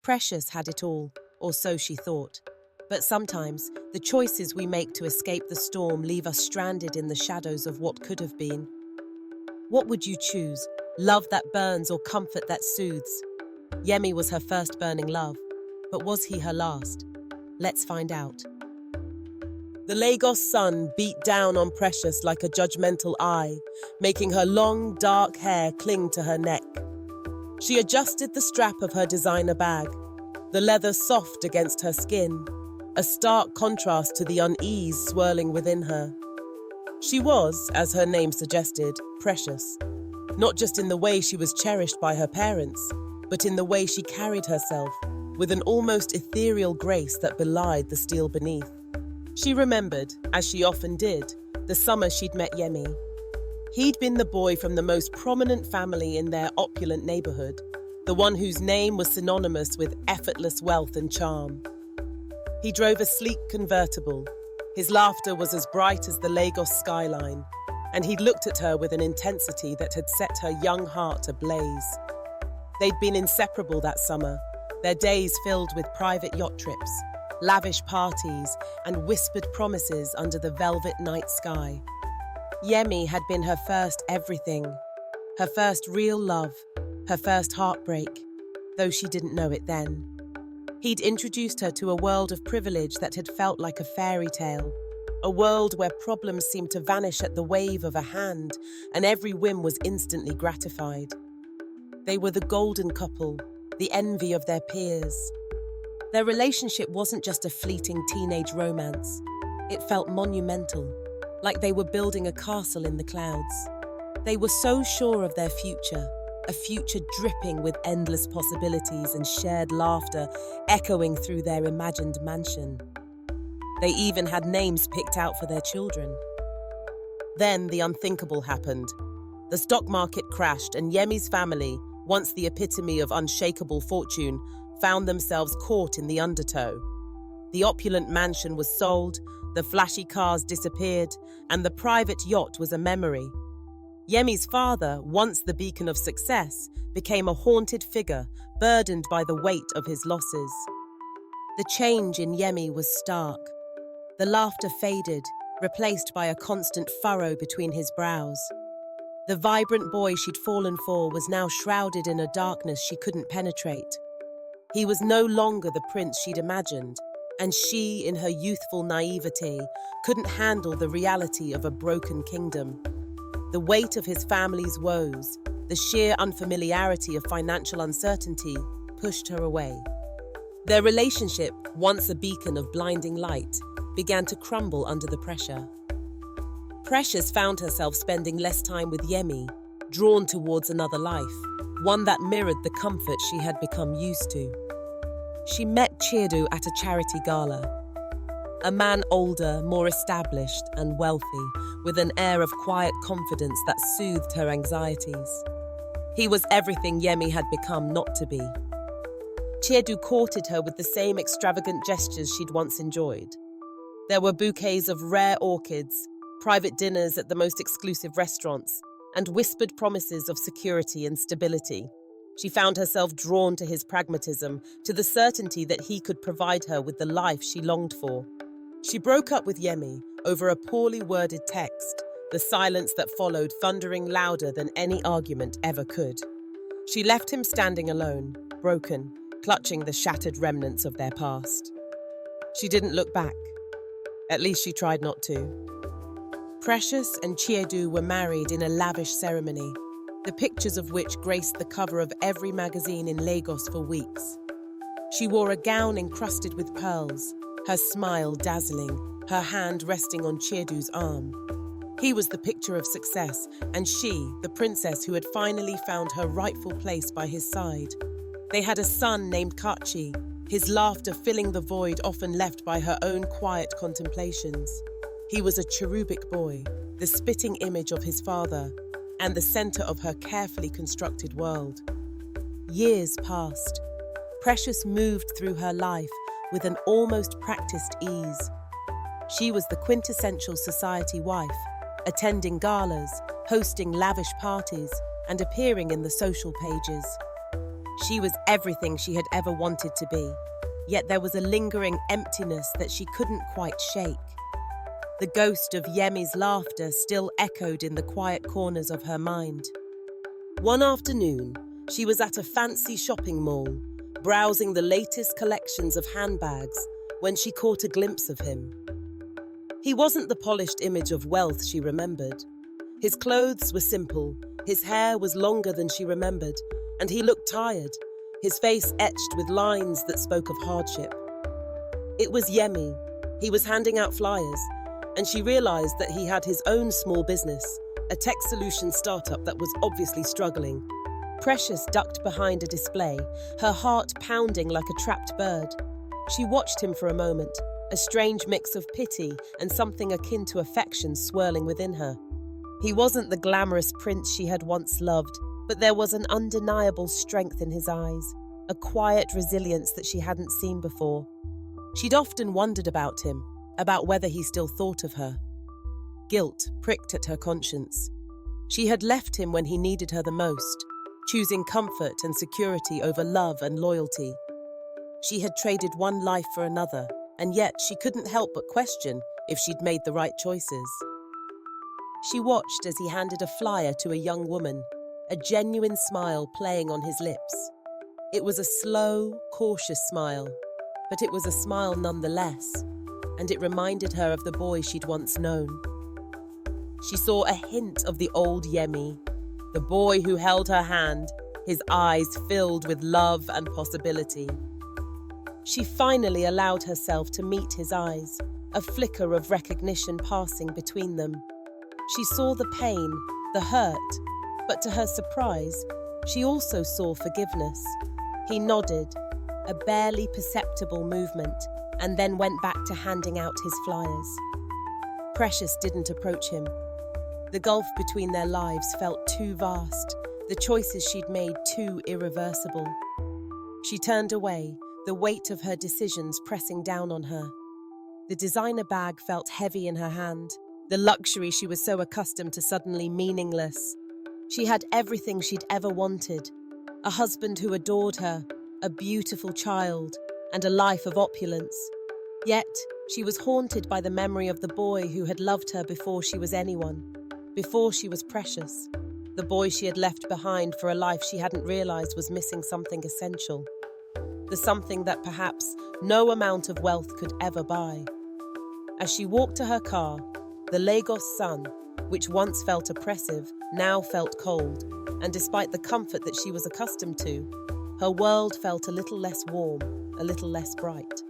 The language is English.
Precious had it all, or so she thought. But sometimes, the choices we make to escape the storm leave us stranded in the shadows of what could have been. What would you choose? Love that burns or comfort that soothes? Yemi was her first burning love, but was he her last? Let's find out. The Lagos sun beat down on Precious like a judgmental eye, making her long, dark hair cling to her neck. She adjusted the strap of her designer bag, the leather soft against her skin, a stark contrast to the unease swirling within her. She was, as her name suggested, precious, not just in the way she was cherished by her parents, but in the way she carried herself, with an almost ethereal grace that belied the steel beneath. She remembered, as she often did, the summer she'd met Yemi. He'd been the boy from the most prominent family in their opulent neighborhood, the one whose name was synonymous with effortless wealth and charm. He drove a sleek convertible. His laughter was as bright as the Lagos skyline, and he looked at her with an intensity that had set her young heart ablaze. They'd been inseparable that summer, their days filled with private yacht trips, lavish parties, and whispered promises under the velvet night sky. Yemi had been her first everything, her first real love, her first heartbreak, though she didn't know it then. He'd introduced her to a world of privilege that had felt like a fairy tale, a world where problems seemed to vanish at the wave of a hand, and every whim was instantly gratified. They were the golden couple, the envy of their peers. Their relationship wasn't just a fleeting teenage romance. It felt monumental, like they were building a castle in the clouds. They were so sure of their future, a future dripping with endless possibilities and shared laughter echoing through their imagined mansion. They even had names picked out for their children. Then the unthinkable happened. The stock market crashed and Yemi's family, once the epitome of unshakable fortune, found themselves caught in the undertow. The opulent mansion was sold, the flashy cars disappeared, and the private yacht was a memory. Yemi's father, once the beacon of success, became a haunted figure, burdened by the weight of his losses. The change in Yemi was stark. The laughter faded, replaced by a constant furrow between his brows. The vibrant boy she'd fallen for was now shrouded in a darkness she couldn't penetrate. He was no longer the prince she'd imagined, and she, in her youthful naivete, couldn't handle the reality of a broken kingdom. The weight of his family's woes, the sheer unfamiliarity of financial uncertainty, pushed her away. Their relationship, once a beacon of blinding light, began to crumble under the pressure. Precious found herself spending less time with Yemi, drawn towards another life, one that mirrored the comfort she had become used to. She met Chiedu at a charity gala. A man older, more established and wealthy, with an air of quiet confidence that soothed her anxieties. He was everything Yemi had become not to be. Chiedu courted her with the same extravagant gestures she'd once enjoyed. There were bouquets of rare orchids, private dinners at the most exclusive restaurants, and whispered promises of security and stability. She found herself drawn to his pragmatism, to the certainty that he could provide her with the life she longed for. She broke up with Yemi over a poorly worded text, the silence that followed thundering louder than any argument ever could. She left him standing alone, broken, clutching the shattered remnants of their past. She didn't look back. At least she tried not to. Precious and Chiedu were married in a lavish ceremony, the pictures of which graced the cover of every magazine in Lagos for weeks. She wore a gown encrusted with pearls, her smile dazzling, her hand resting on Chiedu's arm. He was the picture of success, and she, the princess who had finally found her rightful place by his side. They had a son named Kachi, his laughter filling the void often left by her own quiet contemplations. He was a cherubic boy, the spitting image of his father, and the center of her carefully constructed world. Years passed. Precious moved through her life with an almost practiced ease. She was the quintessential society wife, attending galas, hosting lavish parties, and appearing in the social pages. She was everything she had ever wanted to be, yet there was a lingering emptiness that she couldn't quite shake. The ghost of Yemi's laughter still echoed in the quiet corners of her mind. One afternoon, she was at a fancy shopping mall, browsing the latest collections of handbags, when she caught a glimpse of him. He wasn't the polished image of wealth she remembered. His clothes were simple, his hair was longer than she remembered, and he looked tired, his face etched with lines that spoke of hardship. It was Yemi. He was handing out flyers, and she realized that he had his own small business, a tech solution startup that was obviously struggling. Precious ducked behind a display, her heart pounding like a trapped bird. She watched him for a moment, a strange mix of pity and something akin to affection swirling within her. He wasn't the glamorous prince she had once loved, but there was an undeniable strength in his eyes, a quiet resilience that she hadn't seen before. She'd often wondered about him, about whether he still thought of her. Guilt pricked at her conscience. She had left him when he needed her the most, choosing comfort and security over love and loyalty. She had traded one life for another, and yet she couldn't help but question if she'd made the right choices. She watched as he handed a flyer to a young woman, a genuine smile playing on his lips. It was a slow, cautious smile, but it was a smile nonetheless, and it reminded her of the boy she'd once known. She saw a hint of the old Yemi, the boy who held her hand, his eyes filled with love and possibility. She finally allowed herself to meet his eyes, a flicker of recognition passing between them. She saw the pain, the hurt, but to her surprise, she also saw forgiveness. He nodded, a barely perceptible movement, and then went back to handing out his flyers. Precious didn't approach him. The gulf between their lives felt too vast, the choices she'd made too irreversible. She turned away, the weight of her decisions pressing down on her. The designer bag felt heavy in her hand, the luxury she was so accustomed to suddenly meaningless. She had everything she'd ever wanted, a husband who adored her, a beautiful child, and a life of opulence. Yet, she was haunted by the memory of the boy who had loved her before she was anyone, before she was precious, the boy she had left behind for a life she hadn't realized was missing something essential, the something that perhaps no amount of wealth could ever buy. As she walked to her car, the Lagos sun, which once felt oppressive, now felt cold, and despite the comfort that she was accustomed to, her world felt a little less warm, a little less bright.